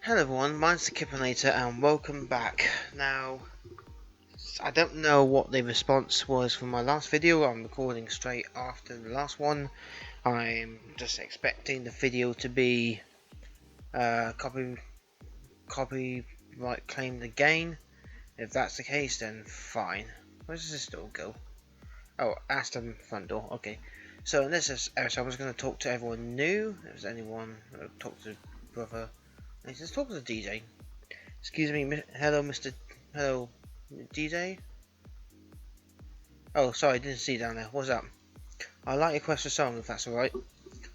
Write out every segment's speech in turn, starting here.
Hello everyone, mine's the Kippinator and welcome back. Now, I don't know what the response was from my last video. I'm recording straight after the last one. I'm just expecting the video to be copyright claimed again. If that's the case, then fine. Where does this door go? Oh, Aston front door. Okay. So in this episode, I was going to talk to everyone new. If there's anyone, talk to brother. Let's just talk to the DJ. Excuse me, hello, hello, DJ? Oh, sorry, I didn't see you down there. What's up? I'd like to request a song, if that's alright.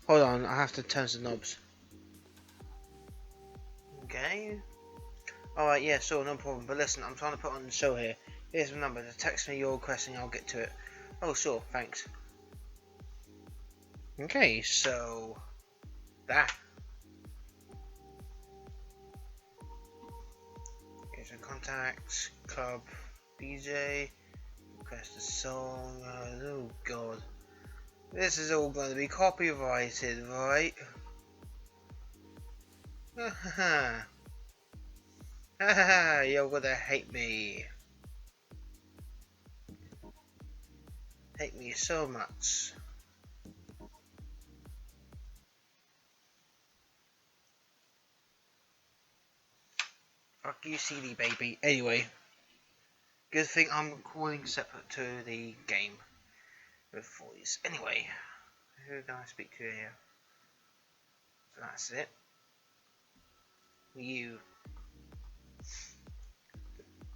Hold on, I have to turn some knobs. Okay. Alright, yeah, sure, no problem. But listen, I'm trying to put on the show here. Here's my number. Just text me your request and I'll get to it. Oh, sure, thanks. Okay, so... that. Here's your contacts, club, DJ... request a song. Oh god, this is all going to be copyrighted, right? Haha. Haha, you're gonna hate me so much. Fuck you, CD baby. Anyway, good thing I'm recording separate to the game with voice. Anyway, who can I speak to here? So that's it. You.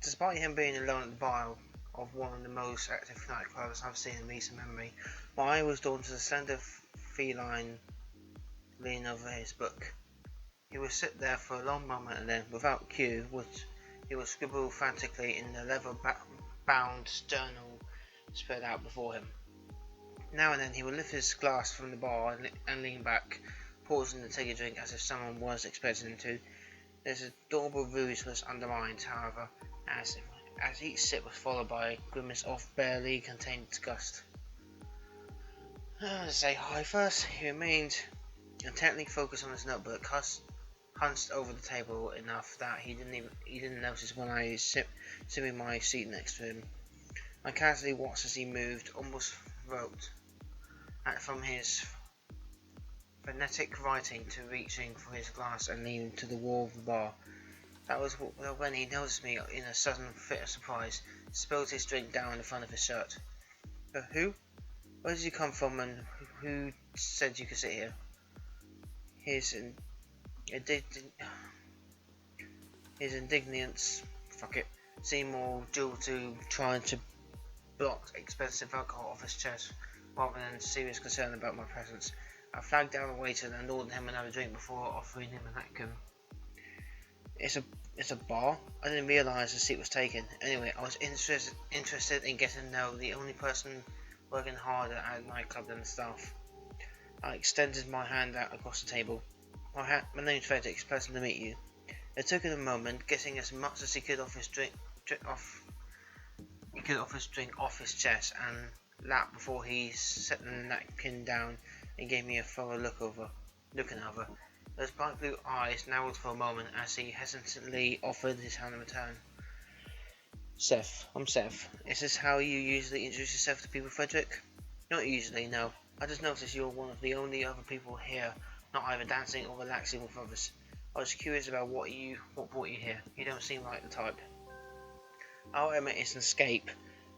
Despite him being alone at the bar of one of the most active nightclubs I've seen in recent memory, my eye was drawn to the slender feline leaning over his book. He would sit there for a long moment and then, without cue, he would scribble frantically in the leather-bound journal spread out before him. Now and then he would lift his glass from the bar and lean back, pausing to take a drink as if someone was expecting him to. His adorable ruse was undermined, however, as each sip was followed by a grimace of barely contained disgust. To say hi first, he remained intently focused on his notebook, hunched over the table enough that he didn't notice when I sitting in my seat next to him. I casually watched as he moved, almost wrote, from his frenetic writing to reaching for his glass and leaning to the wall of the bar. That was when he noticed me in a sudden fit of surprise, spilled his drink down the front of his shirt. Who? Where did you come from and who said you could sit here? His indignance, seemed more due to trying to block expensive alcohol off his chest rather than serious concern about my presence. I flagged down the waiter and ordered him another drink before offering him a napkin. It's a bar? I didn't realise the seat was taken. Anyway, I was interested in getting to know the only person working harder at a nightclub than the staff. I extended my hand out across the table. My name's Frederick, pleasant to meet you. It took him a moment, getting as much as he could off his drink off his chest and lap before he set the napkin down and gave me a thorough looking over. Those bright blue eyes narrowed for a moment as he hesitantly offered his hand in return. Seth, I'm Seth. Is this how you usually introduce yourself to people, Frederick? Not usually, no. I just noticed you're one of the only other people here not either dancing or relaxing with others. I was curious about what brought you here. You don't seem like the type. I'll admit it's an escape,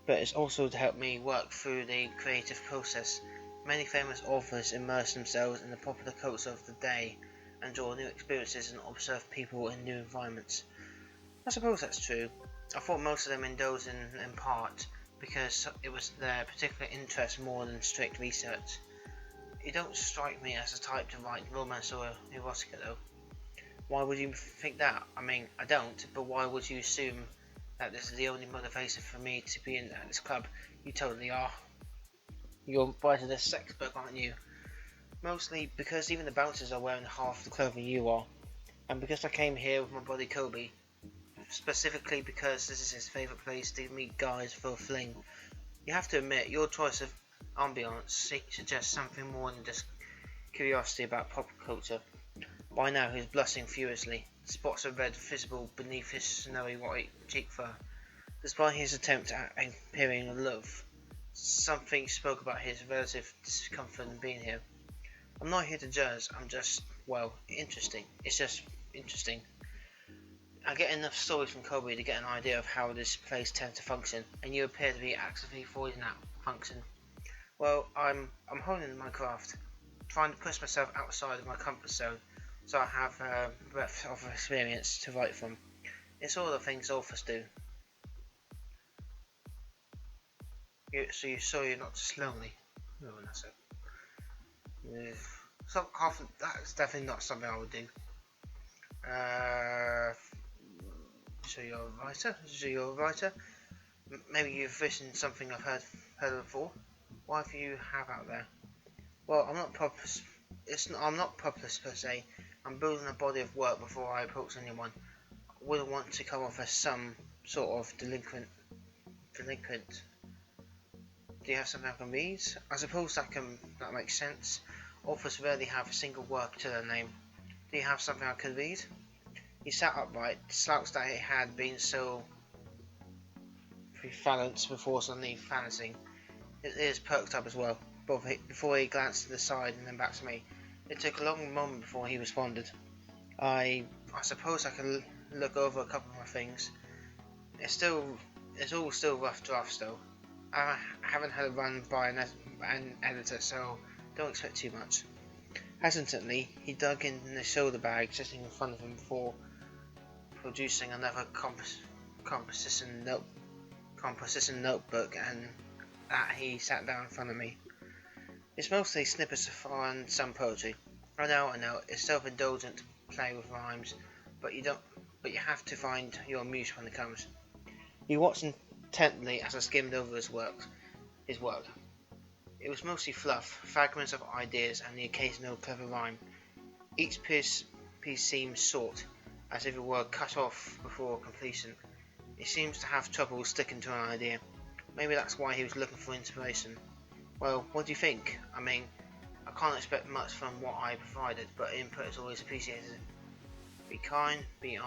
but it's also to help me work through the creative process. Many famous authors immerse themselves in the popular culture of the day and draw new experiences and observe people in new environments. I suppose that's true. I thought most of them indulged in part because it was their particular interest more than strict research. You don't strike me as the type to write romance or erotica though. Why would you think that? I mean, I don't, but why would you assume that this is the only motivation for me to be in this club? You totally are. You're writing a sex book, aren't you? Mostly because even the bouncers are wearing half the clothing you are. And because I came here with my buddy Kobe. Specifically because this is his favourite place to meet guys for a fling. You have to admit, your choice of ambience suggests something more than just curiosity about pop culture. By now he's blushing furiously. spots of red visible beneath his snowy white cheek fur. Despite his attempt at appearing aloof, something spoke about his relative discomfort in being here. I'm not here to judge, I'm just, well, interesting. It's just interesting. I get enough stories from Kobe to get an idea of how this place tends to function, and you appear to be actively avoiding that function. Well, I'm honing my craft, trying to push myself outside of my comfort zone, so I have a breadth of experience to write from. It's all the things authors do. So you're not just lonely. No, that's it. That's definitely not something I would do. So you're a writer? Maybe you've written something I've heard of before. What do you have out there? Well, I'm not populous. I'm not populous per se. I'm building a body of work before I approach anyone. I wouldn't want to come off as some sort of delinquent. Do you have something I can read? I suppose that makes sense. Authors rarely have a single work to their name. Do you have something I can read? He sat upright, the slouch that he had been so prevalent before suddenly vanishing. His ears perked up as well, before he glanced to the side and then back to me. It took a long moment before he responded. I suppose I can look over a couple of my things. It's all still rough drafts though. I haven't had a run by an editor, so don't expect too much. Hesitantly, he dug in the shoulder bag sitting in front of him before producing another composition notebook, and that he sat down in front of me. It's mostly snippets of foreign some poetry. I know, it's self-indulgent play with rhymes, but you have to find your muse when it comes. He watched intently as I skimmed over his work. It was mostly fluff, fragments of ideas, and the occasional clever rhyme. Each piece seemed short, as if it were cut off before completion. He seems to have trouble sticking to an idea. Maybe that's why he was looking for inspiration. Well, what do you think? I mean, I can't expect much from what I provided, but input is always appreciated. Be kind, be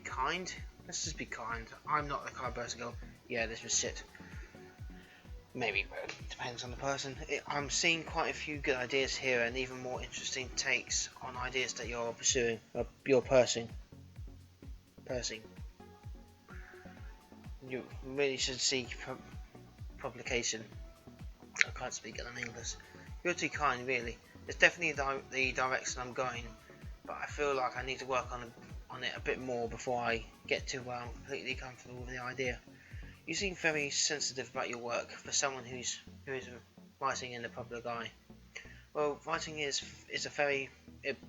kind? Let's just be kind. I'm not the kind of person to go, yeah, this was shit. Maybe, but it depends on the person. I'm seeing quite a few good ideas here, and even more interesting takes on ideas that you're pursuing, you're pursing. You really should seek publication. I can't speak in English. You're too kind, really. It's definitely the direction I'm going, but I feel like I need to work on it a bit more before I get to where I'm completely comfortable with the idea. You seem very sensitive about your work for someone who is writing in the public eye. Well, writing it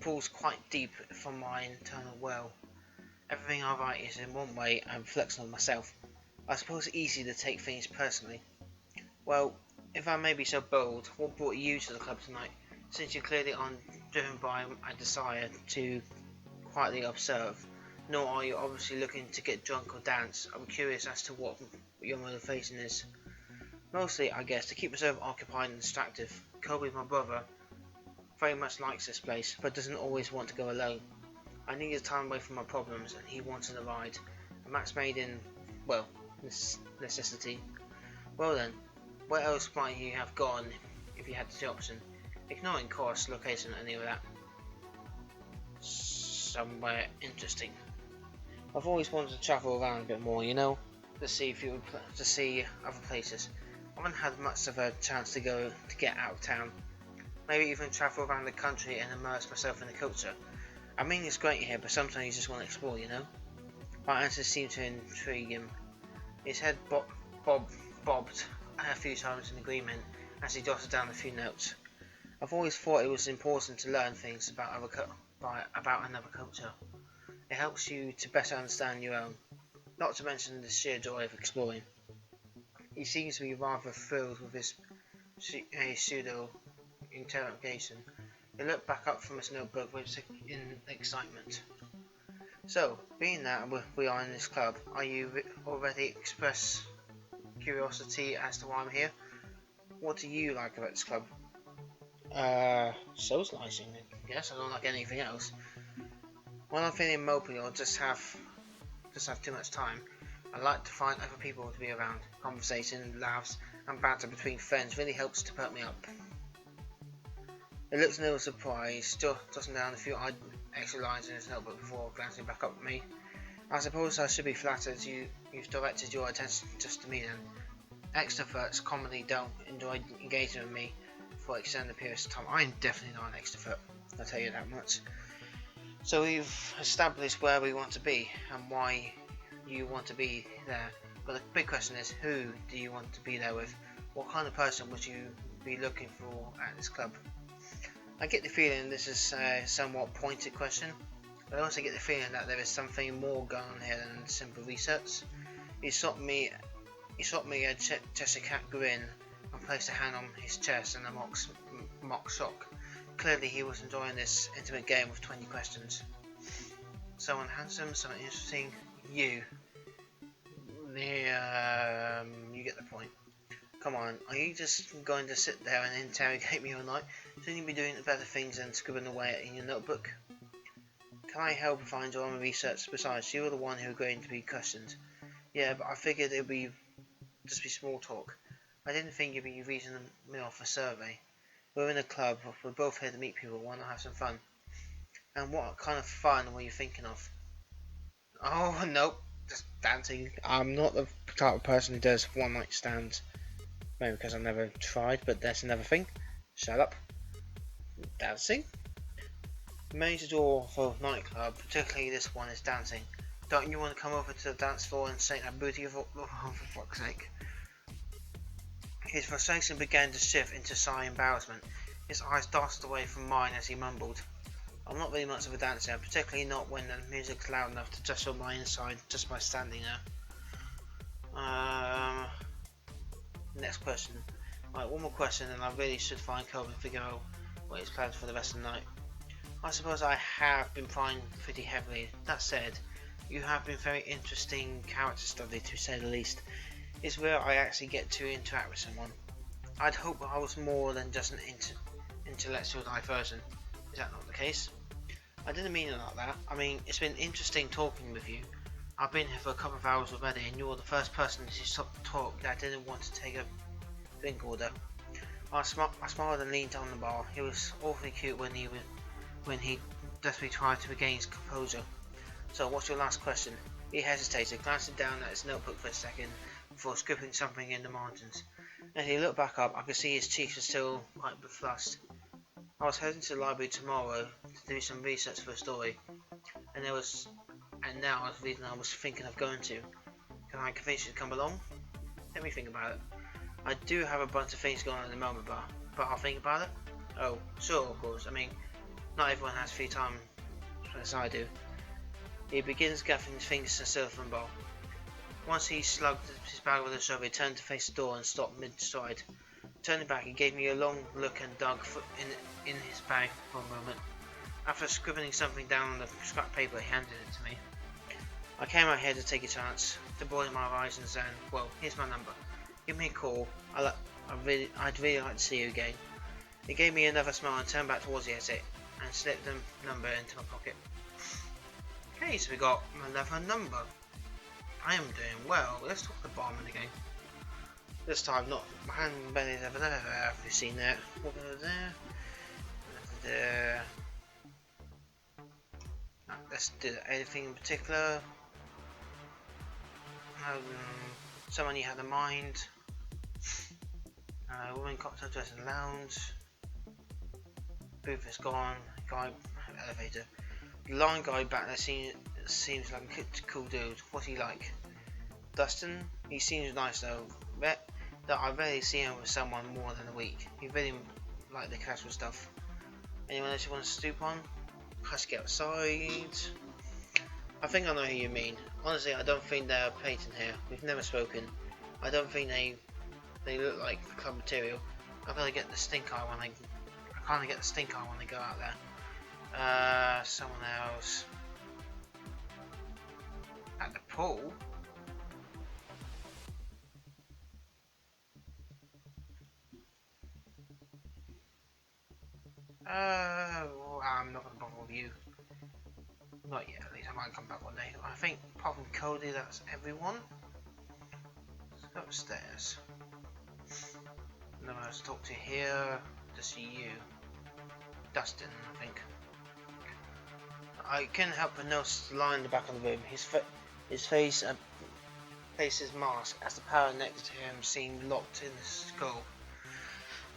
pulls quite deep from my internal well. Everything I write is in one way a reflection on myself. I suppose it's easy to take things personally. Well, if I may be so bold, what brought you to the club tonight? Since you're clearly driven by a desire to quietly observe, nor are you obviously looking to get drunk or dance, I'm curious as to what your motivation is. Mostly, I guess, to keep myself occupied and distracted. Kobe, my brother, very much likes this place, but doesn't always want to go alone. I needed time away from my problems, and he wanted a ride. A match made in, well, necessity. Well then, where else might you have gone if you had the option? Ignoring course, location, and any of that. Somewhere interesting. I've always wanted to travel around a bit more, to see other places. I haven't had much of a chance to get out of town. Maybe even travel around the country and immerse myself in the culture. I mean, it's great here, but sometimes you just want to explore, My answers seemed to intrigue him. His head bobbed a few times in agreement as he jotted down a few notes. I've always thought it was important to learn things about another culture. It helps you to better understand your own, not to mention the sheer joy of exploring. He seems to be rather thrilled with his pseudo-interrogation. He looked back up from his notebook in excitement. So, being that we are in this club, are you already express curiosity as to why I'm here? What do you like about this club? Socializing, Yes, I don't like anything else. When I'm feeling mopey or just have too much time, I like to find other people to be around. Conversation, laughs, and banter between friends really helps to perk me up. It looks no surprise, jotting down a few extra lines in his notebook before glancing back up at me. I suppose I should be flattered you've directed your attention just to me then. Extroverts commonly don't enjoy engaging with me for extended periods of time. I'm definitely not an extrovert, I'll tell you that much. So we've established where we want to be and why you want to be there. But the big question is, who do you want to be there with? What kind of person would you be looking for at this club? I get the feeling this is a somewhat pointed question, but I also get the feeling that there is something more going on here than simple research. He shot me a Cheshire Cat grin and placed a hand on his chest in a mock shock. Clearly he was enjoying this intimate game with 20 questions. Someone handsome, someone interesting, you. You get the point. Come on, are you just going to sit there and interrogate me all night? Shouldn't you be doing better things than scribbling away in your notebook? Can I help if I enjoy my research? Besides, you were the one who agreed to be questioned. Yeah, but I figured it would just be small talk. I didn't think you'd be reading me off a survey. We're in a club, we're both here to meet people, why not have some fun? And what kind of fun were you thinking of? Oh, nope, just dancing. I'm not the type of person who does one night stands. Maybe because I've never tried, but that's another thing. Shut up. Dancing? Major door for a nightclub, particularly this one, is dancing. Don't you want to come over to the dance floor and shake that booty for fuck's sake? His frustration began to shift into shy embarrassment. His eyes darted away from mine as he mumbled, I'm not really much of a dancer, particularly not when the music's loud enough to just show my inside just by standing there. Next question. Right, one more question and I really should find Corbin and figure out what his plans for the rest of the night. I suppose I have been prying pretty heavily. That said, you have been very interesting character study to say the least. It's where I actually get to interact with someone. I'd hope I was more than just an intellectual diversion. Is that not the case? I didn't mean it like that. I mean, it's been interesting talking with you. I've been here for a couple of hours already and you're the first person to stop the talk that didn't want to take a drink order. I smiled and leaned on the bar. He was awfully cute when he desperately tried to regain his composure. So what's your last question? He hesitated, glancing down at his notebook for a second before scribbling something in the margins. As he looked back up, I could see his cheeks were still quite flushed. I was heading to the library tomorrow to do some research for a story, and now was the reason I was thinking of going to. Can I convince you to come along? Let me think about it. I do have a bunch of things going on at the moment, but I'll think about it. Oh, sure, of course. I mean, not everyone has free time as I do. He begins gathering his fingers in a cellophane bowl. Once he slugged his bag with a shove, he turned to face the door and stopped mid-stride. Turning back, he gave me a long look and dug in his bag for a moment. After scribbling something down on the scrap paper, he handed it to me. I came out here to take a chance, to broaden my horizons, and, well, here's my number. Give me a call. I'd really like to see you again. He gave me another smile and turned back towards the exit, and slipped the number into my pocket. Okay, so we got another number. I am doing well. Let's talk to the barman again. This time, not hand belly. Have you seen that? What over there? Let's do anything in particular. Someone you had in mind. Woman cocktail dress in the lounge. Booth is gone. Guy elevator. The line guy back there seems like a cool dude. What's he like? Dustin? He seems nice though. Bet that I rarely see him with someone more than a week. He really like the casual stuff. Anyone else you want to stoop on? Let's get outside. I think I know who you mean. Honestly, I don't think they're patent here. We've never spoken. I don't think they look like club material. I kind of get the stink eye when they go out there. Someone else at the pool. Not yet, at least I might come back one day. I think apart from Cody, that's everyone. Let's go upstairs. No one else to talk to here. To see you. Dustin, I think. I couldn't help but notice the line in the back of the room. His face places mask as the power next to him seemed locked in the skull.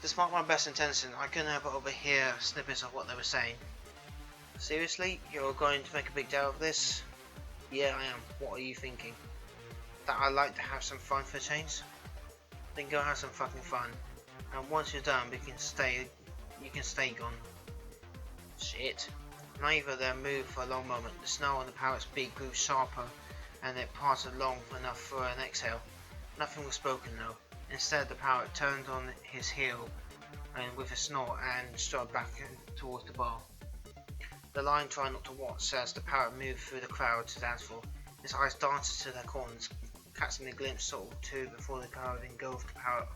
Despite my best intention, I couldn't help but overhear snippets of what they were saying. Seriously? You're going to make a big deal of this? Yeah, I am. What are you thinking? That I like to have some fun for a change? Then go have some fucking fun. And once you're done, you can stay gone. Shit. Neither of them moved for a long moment. The snow on the parrot's beak grew sharper, and it parted long enough for an exhale. Nothing was spoken though. Instead, the parrot turned on his heel and with a snort and strode back towards the bar. The lion tried not to watch as the parrot moved through the crowd to the dance floor. His eyes danced to their corners, catching a glimpse or two before the parrot engulfed the parrot.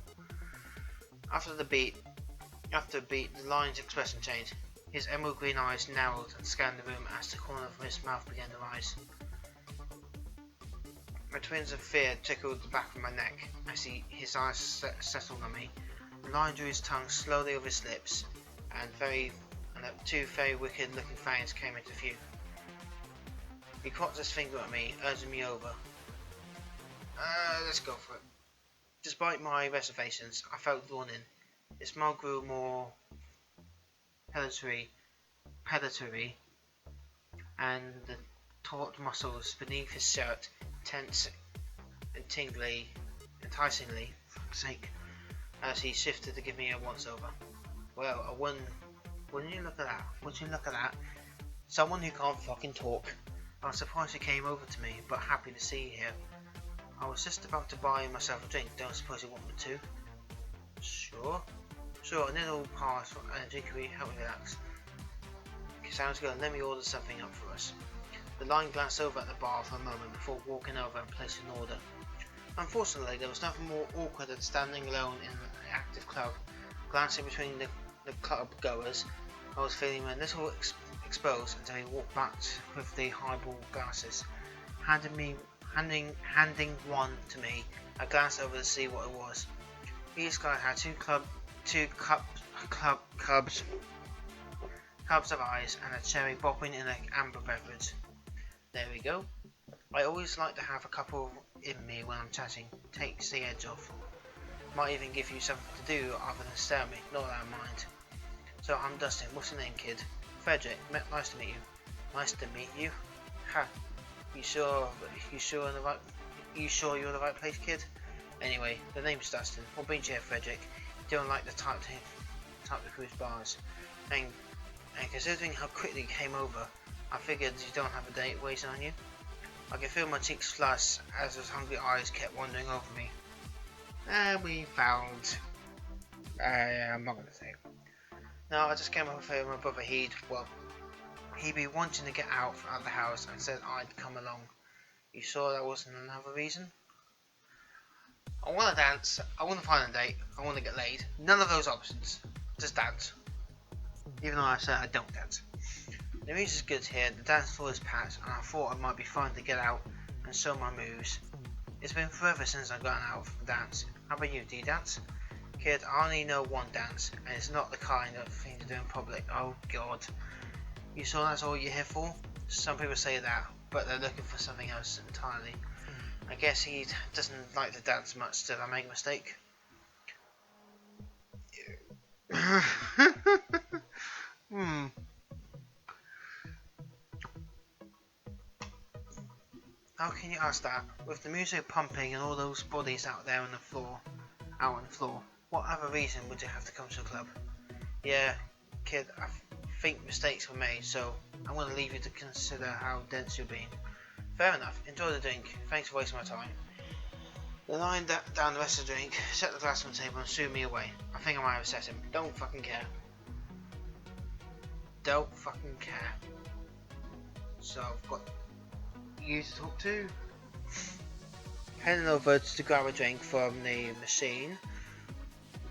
After the beat, the lion's expression changed. His emerald green eyes narrowed and scanned the room as the corner of his mouth began to rise. My twinge of fear tickled the back of my neck as his eyes settled on me. The lion drew his tongue slowly over his lips, and two very wicked-looking fangs came into view. He cocked his finger at me, urging me over. Let's go for it. Despite my reservations, I felt drawn in. His smile grew more predatory, and the taut muscles beneath his shirt tense and enticingly, for fuck's sake, as he shifted to give me a once-over. Well, wouldn't you look at that? Would you look at that? Someone who can't fucking talk. I was surprised he came over to me, but happy to see you here. I was just about to buy myself a drink. Don't suppose you want me to? Sure, a little pass and a drink will help me relax. Okay, sounds good. Let me order something up for us. The lion glanced over at the bar for a moment before walking over and placing an order. Unfortunately, there was nothing more awkward than standing alone in an active club. Glancing between the club goers, I was feeling a little exposed until he walked back with the highball glasses. Handing one to me, I glanced over to see what it was. Each guy had two cubs of eyes and a cherry bobbing in an amber beverage. There we go. I always like to have a couple in me when I'm chatting. Takes the edge off. Might even give you something to do other than stare at me. Not that I mind. So I'm Dustin. What's your name, kid? Frederick. Nice to meet you. Nice to meet you. Ha. You sure you're in the right place, kid? Anyway, the name's Dustin. What brings you here, Frederick? You don't like the type to cruise bars. And considering how quickly you came over, I figured you don't have a date waiting on you. I could feel my cheeks flush as those hungry eyes kept wandering over me. We found... I'm not going to say. No, I just came over with my brother. He'd be wanting to get out of the house and said I'd come along. You sure that wasn't another reason? I want to dance, I want to find a date, I want to get laid. None of those options. Just dance. Even though I said I don't dance. The music's good here, the dance floor is packed, and I thought it might be fun to get out and show my moves. It's been forever since I've gone out for a dance. How about you, do you dance? Kid, I only know one dance, and it's not the kind of thing to do in public. Oh god. You sure that's all you're here for? Some people say that, but they're looking for something else entirely. I guess he doesn't like to dance much. Did I make a mistake? How can you ask that? With the music pumping and all those bodies out on the floor, what other reason would you have to come to the club? Yeah, kid, I think mistakes were made, so I'm going to leave you to consider how dense you're being. Fair enough, enjoy the drink, thanks for wasting my time. Then I down the rest of the drink, set the glass on the table and shooed me away. I think I might have upset him. Don't fucking care. Don't fucking care. So I've got you to talk to. Heading over to grab a drink from the machine.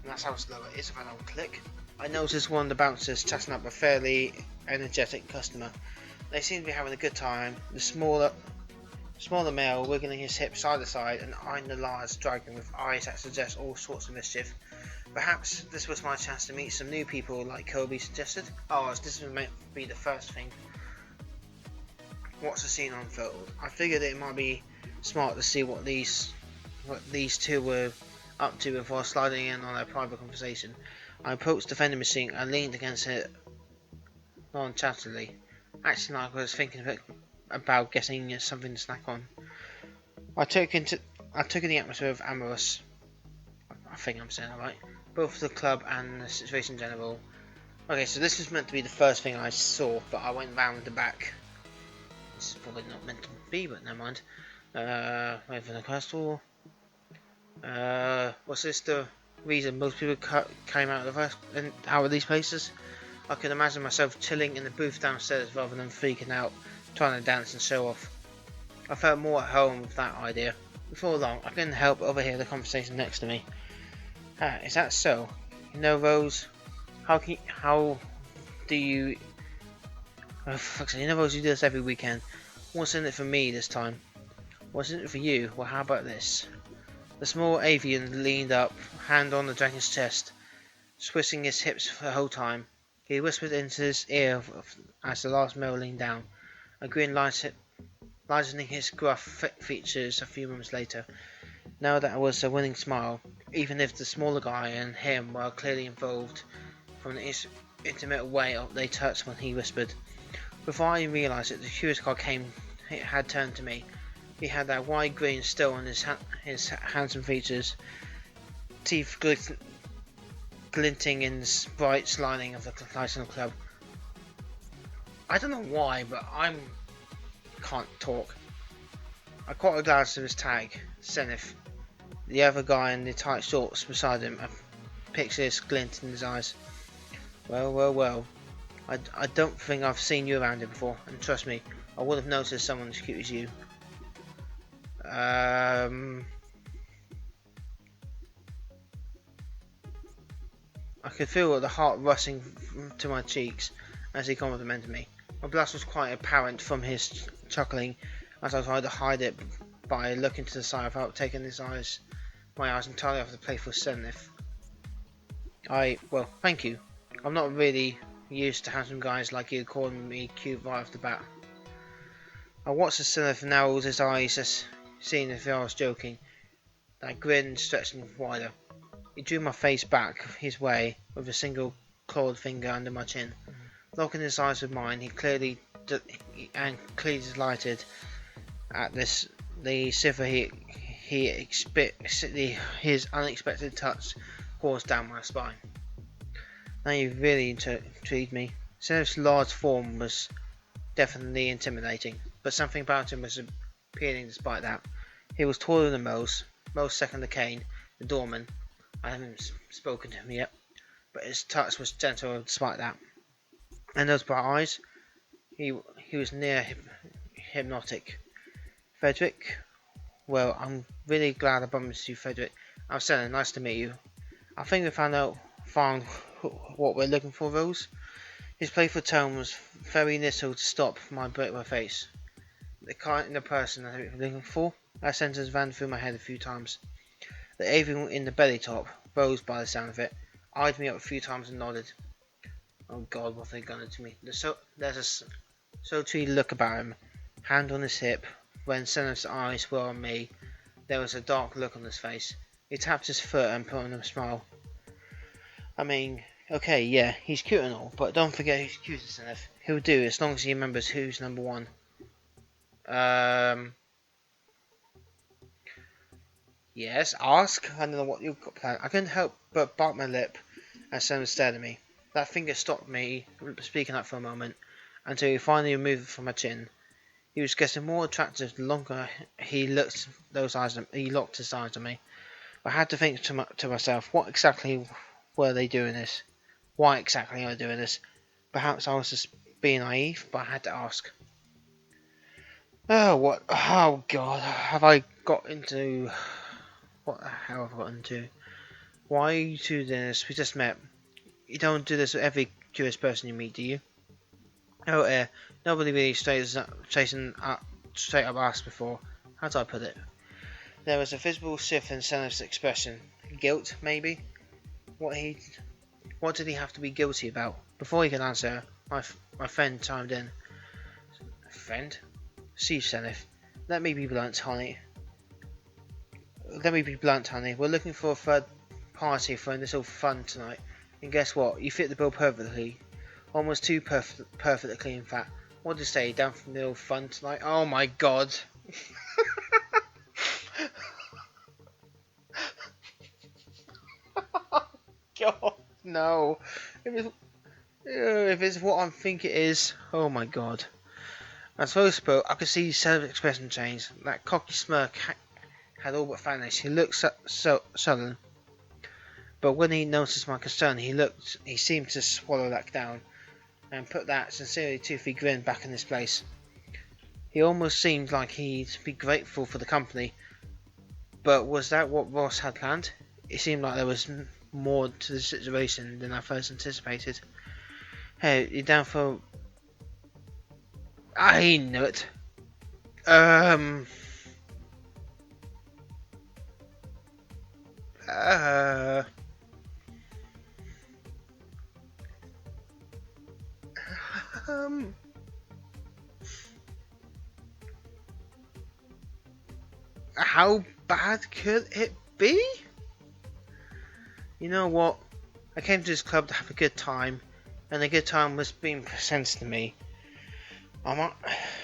And that's how slow it is if I don't click. I noticed one of the bouncers chatting up a fairly energetic customer. They seem to be having a good time. The smaller male wiggling his hips side to side and eyeing the large dragon with eyes that suggest all sorts of mischief. Perhaps this was my chance to meet some new people like Kobe suggested. Oh, this was meant to be the first thing. What's the scene unfold? I figured it might be smart to see what these two were up to before sliding in on their private conversation. I approached the vending machine and leaned against it nonchalantly, acting like I was thinking about getting something to snack on. I took in the atmosphere of Amorous. I think I'm saying that right. Both the club and the situation in general. Okay, so this was meant to be the first thing I saw, but I went round the back. This is probably not meant to be, but never mind. Wait for the castle. Was this the reason most people came out of these places? I could imagine myself chilling in the booth downstairs rather than freaking out, trying to dance and show off. I felt more at home with that idea. Before long, I couldn't help but overhear the conversation next to me. Is that so? You know, Rose, how do you... Oh, fuck's sake, you know, Rose, you do this every weekend. What's in it for me this time? What's in it for you? Well, how about this? The small avian leaned up, hand on the dragon's chest, twisting his hips the whole time. He whispered into his ear as the last male leaned down, a grin lightening his gruff features a few moments later. Now that was a winning smile, even if the smaller guy and him were clearly involved from the intimate way they touched when he whispered. Before I realised it, the curious guy had turned to me. He had that wide grin still on his handsome features, teeth glinting in the bright lining of the lights in the club. I don't know why, but I can't talk. I caught a glance of his tag, Zenith. The other guy in the tight shorts beside him, a picturesque glint in his eyes. Well. I don't think I've seen you around here before, and trust me, I would have noticed someone as cute as you. I could feel the heart rushing to my cheeks as he complimented me. My blush was quite apparent from his chuckling as I tried to hide it by looking to the side without taking my eyes entirely off the playful Zenith. Well, thank you. I'm not really used to handsome guys like you calling me cute right off the bat. I watched the Zenith narrow his eyes as seeing if I was joking. That grin stretching wider. He drew my face back his way with a single clawed finger under my chin. Locking his eyes with mine, he clearly delighted at the shiver his unexpected touch coursed down my spine. Now you've really intrigued me. Zenith's large form was definitely intimidating, but something about him was appealing despite that. He was taller than most second to Kane, the doorman. I haven't spoken to him yet, but his touch was gentle despite that. And those bright eyes, he was near hypnotic. Frederick? Well, I'm really glad I bumped into you, Frederick. I'm Senna, nice to meet you. I think we found what we're looking for, Rose. His playful tone was very little to stop my face. The kind of person that we're looking for? That sentence ran through my head a few times. The avian in the belly top, Rose by the sound of it, eyed me up a few times and nodded. Oh God, what have they done to me? There's a sultry look about him, hand on his hip. When Senna's eyes were on me, there was a dark look on his face. He tapped his foot and put on a smile. I mean, okay, yeah, he's cute and all, but don't forget he's cute as enough. He'll do as long as he remembers who's number one. Yes, ask. I don't know what you've got planned. I couldn't help but bite my lip as Senna stared at me. That finger stopped me speaking up for a moment, until he finally removed it from my chin. He was getting more attractive the longer he locked his eyes on me. I had to think to myself, what exactly were they doing this? Why exactly are they doing this? Perhaps I was just being naive, but I had to ask. Oh God, have I got into... What the hell have I got into? Why are you two doing this? We just met. You don't do this with every curious person you meet, do you? Oh, nobody really straight up asked before. How do I put it? There was a visible shift in Senna's expression. Guilt, maybe? What did he have to be guilty about? Before he could answer, my friend chimed in. Friend? See, Seneth, let me be blunt, honey. We're looking for a third party for a little fun tonight. And guess what? You fit the bill perfectly. Almost too perfectly, in fact. What did you say? Down for a little fun tonight? Oh my god. God, no. If it's what I think it is, oh my god. As Rose spoke, I could see Sarah's expression change. That cocky smirk had all but vanished. He looked so sullen, but when he noticed my concern, he seemed to swallow that down and put that sincerely toothy grin back in his place. He almost seemed like he'd be grateful for the company, but was that what Ross had planned? It seemed like there was more to the situation than I first anticipated. Hey, you down for... I knew it. Um... How bad could it be? You know what? I came to this club to have a good time, and a good time was being presented to me.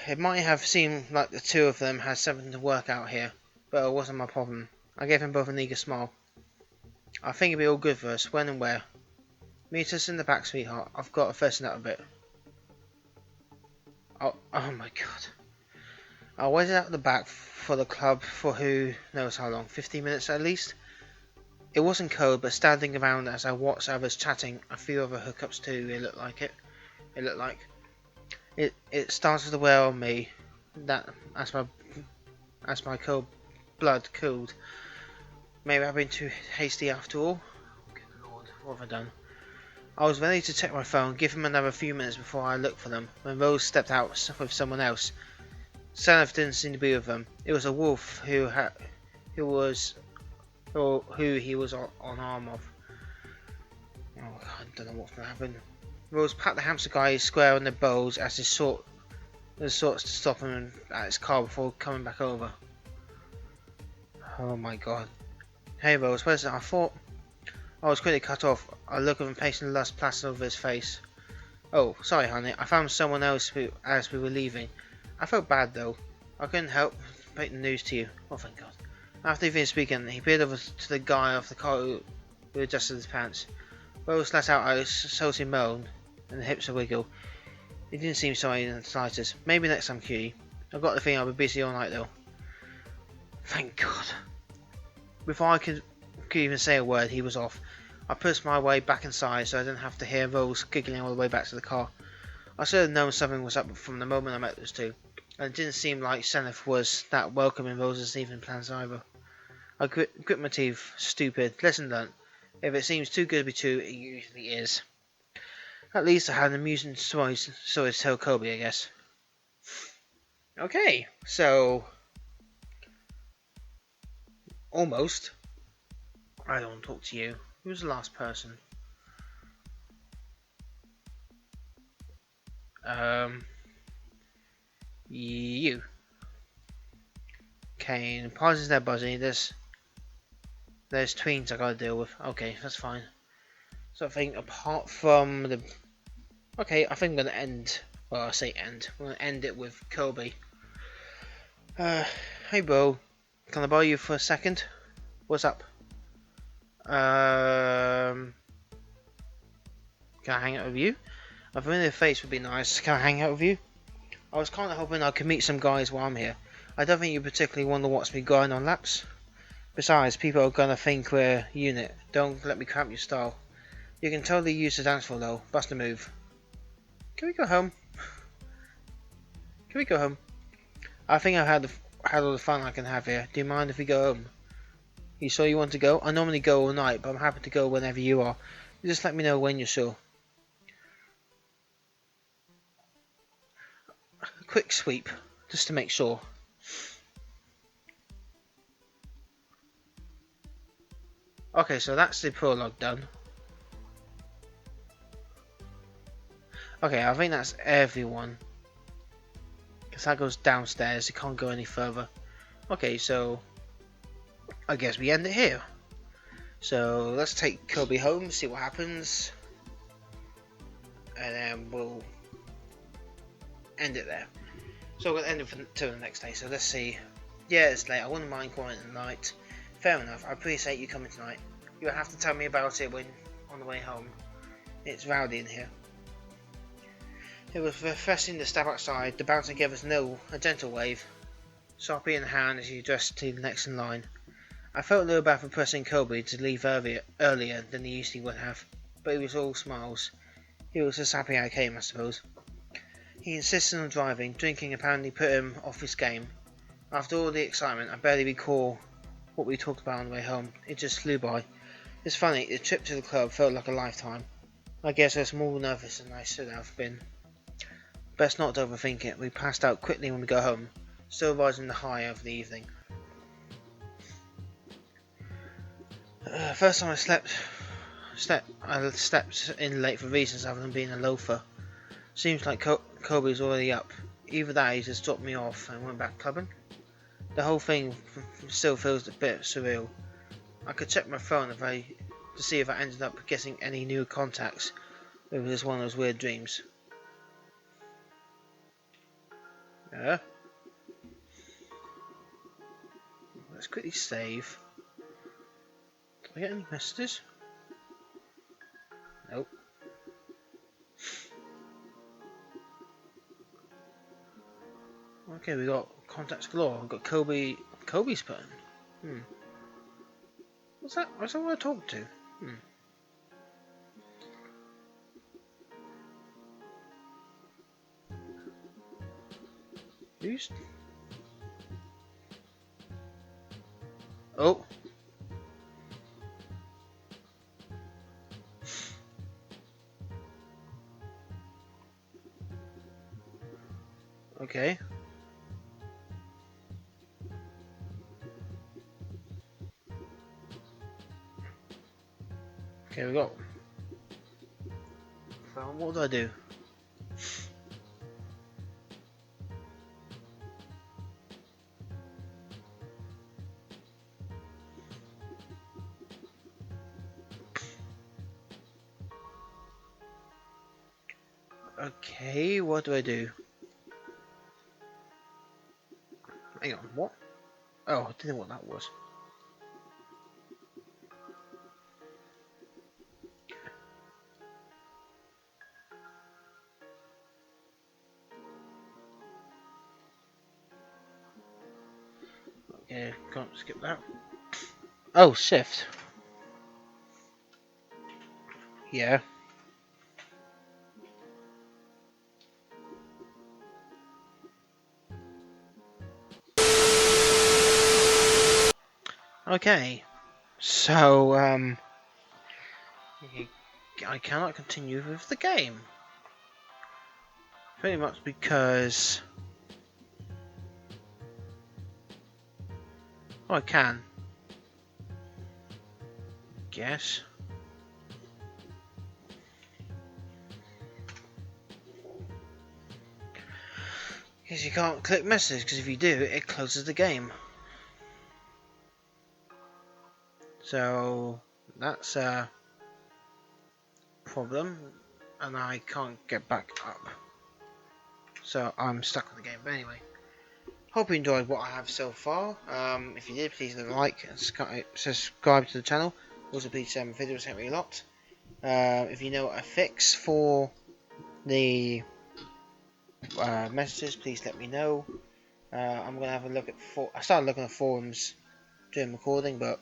It might have seemed like the two of them had something to work out here, but it wasn't my problem. I gave them both an eager smile. I think it'll be all good for us. When and where? Meet us in the back, sweetheart. I've got to freshen up a bit. Oh my god. I waited out the back for the club for who knows how long, 15 minutes at least. It wasn't cold, but standing around as I watched others chatting, a few other hookups too, it looked like. It started to wear on me, that as my cold blood cooled. Maybe I've been too hasty after all. Good lord, what have I done? I was ready to check my phone, give him another few minutes before I looked for them, when Rose stepped out with someone else. Saneth didn't seem to be with them. It was a wolf who he was on arm of. Oh, I don't know what's going to happen. Rose pat the hamster guy square on the balls as he sought to stop him at his car before coming back over. Oh my god. Hey Rose, where's it? I thought I was quickly cut off. A look of impatient lust plastered over his face. Oh, sorry honey, I found someone else as we were leaving. I felt bad though. I couldn't help break the news to you. Oh thank god. After he finished speaking, he peered over to the guy off the car who adjusted his pants. Rose let out a salty moan and the hips a wiggle. He didn't seem sorry in the slightest. Maybe next time, cutie. I've got the feeling I'll be busy all night though. Thank god. Before I could even say a word, he was off. I pushed my way back inside so I didn't have to hear Rose giggling all the way back to the car. I should have known something was up from the moment I met those two, and it didn't seem like Seneth was that welcome in Rose's evening plans either. I grit my teeth. Stupid. Lesson learnt. If it seems too good to be true, it usually is. At least I had an amusing story to tell Kobe, I guess. Okay, so... Almost. I don't want to talk to you. Who was the last person? You. Okay, pauses there, Buzzy. There's tweens I gotta deal with. Okay, that's fine. So I think apart from the... Okay, I think I'm gonna end... Well, I say end. I'm gonna end it with Kobe. Hey bro. Can I borrow you for a second? What's up? Can I hang out with you? A familiar face would be nice. Can I hang out with you? I was kinda hoping I could meet some guys while I'm here. I don't think you particularly want to watch me grind on laps. Besides, people are gonna think we're a unit. Don't let me cramp your style. You can totally use the dance floor though. Bust a move. Can we go home? Can we go home? I think I've had all the fun I can have here. Do you mind if we go home? You sure you want to go? I normally go all night, but I'm happy to go whenever you are. You just let me know when you're sure. quick sweep just to make sure. Okay, so that's the prologue done. Okay, I think that's everyone. Because that goes downstairs, it can't go any further. Okay, so I guess we end it here. So let's take Kobe home, see what happens. And then we'll end it there. So we'll end it till the next day, so let's see. Yeah, it's late, I wouldn't mind calling it night. Fair enough, I appreciate you coming tonight. You'll have to tell me about it when on the way home. It's rowdy in here. It was refreshing to step outside. The bouncer gave us a gentle wave. Soppy in hand as he addressed to the next in line. I felt a little bad for pressing Kobe to leave earlier than he usually would have, but he was all smiles. He was just happy I came, I suppose. He insisted on driving. Drinking apparently put him off his game. After all the excitement, I barely recall what we talked about on the way home. It just flew by. It's funny, the trip to the club felt like a lifetime. I guess I was more nervous than I should have been. Best not to overthink it. We passed out quickly when we got home, still rising the high of the evening. First time I stepped in late for reasons other than being a loafer. Seems like Kobe's already up. Either that, he just dropped me off and went back clubbing. The whole thing still feels a bit surreal. I could check my phone to see if I ended up getting any new contacts. It was just one of those weird dreams. Let's quickly save. Did I get any messages? Nope. Okay, we got contacts galore. We've got Kobe's button. What's that? What's that what I talked to? Who's? Oh. Okay. Okay, we got. So what do I do? Okay, what do I do? Hang on, what? Oh, I didn't know what that was. Okay, can't skip that. Oh, shift. Yeah. Okay. So, I cannot continue with the game. Pretty much because... Oh, I can. Guess. Because you can't click message, because if you do, it closes the game. So, that's a problem, and I can't get back up. So, I'm stuck with the game. But anyway, hope you enjoyed what I have so far. If you did, please leave a like and subscribe to the channel. Also, please share my videos, help me a lot. If you know a fix for the messages, please let me know. I'm going to have a look at I started looking at forums during recording, but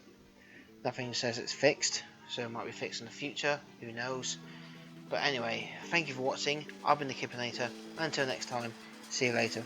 nothing says it's fixed, so it might be fixed in the future, who knows. But anyway, thank you for watching. I've been the Kipinator, and until next time, see you later.